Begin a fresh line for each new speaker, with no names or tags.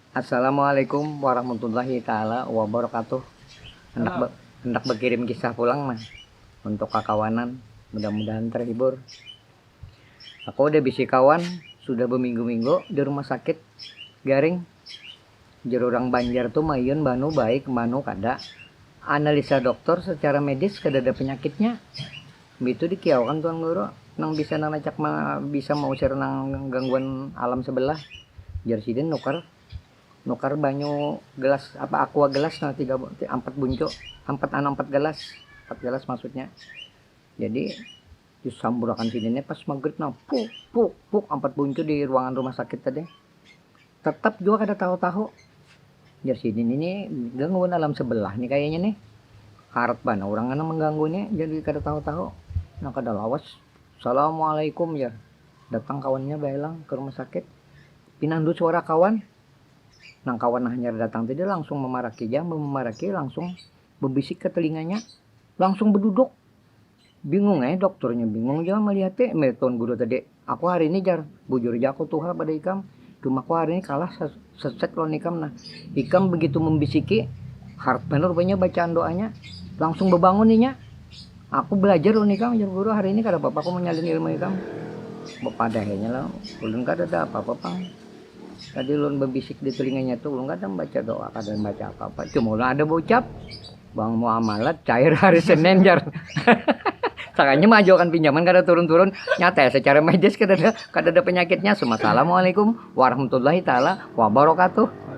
Assalamualaikum warahmatullahi taala wabarakatuh. Hendak berkirim kisah pulang mah untuk kakawanan, mudah-mudahan terhibur. Aku udah bisi kawan sudah berminggu-minggu di rumah sakit Garing. Jerurang Banjar tuh mayun banu baik banu kada. Analisa dokter secara medis kada ada penyakitnya. Itu dikiaukan tuan guru nang bisa nanacak bisa mausir nang gangguan alam sebelah. Jarsidin nukar banyu gelas apa aqua gelas nah 4 bunco 4 gelas maksudnya. Jadi disamburakan sini pas maghrib nah puk 4 bunco di ruangan rumah sakit tadi. Tetap juga kada tahu-tahu. Ya sini ini gangguan alam sebelah nih kayaknya nih. Harap bana orang ana mengganggunya jadi kada tahu-tahu. Nah kada lawas. Assalamualaikum ya. Datang kawannya baelang ke rumah sakit. Pinandu suara kawan. Nang kawan hanya datang tadi langsung memaraki langsung berbisik ke telinganya, langsung berduduk. Bingung dokternya bingung juga melihatnya meton guru tadi. Aku hari ini jar bujur aja aku tuha pada ikam. Cuma aku hari ini kalah seset lawan ikam nah. Ikam begitu membisiki, harap bener banyak bacaan doanya, langsung berbangun ninya. Aku belajar lawan ikam jar guru hari ini kada apa-apa aku menyalin ilmu ikam. Bapak dahnya lah, ulun kada ada apa-apa pang. Tadi ulun berbisik di telinganya tuh ulun kadang baca doa kadang baca apa-apa cuma ulun ada bocap bang muamalat cair hari Senin jar sakanya majukan pinjaman kada turun-turun nyata secara medis kada ada penyakitnya. Assalamualaikum warahmatullahi taala wabarakatuh.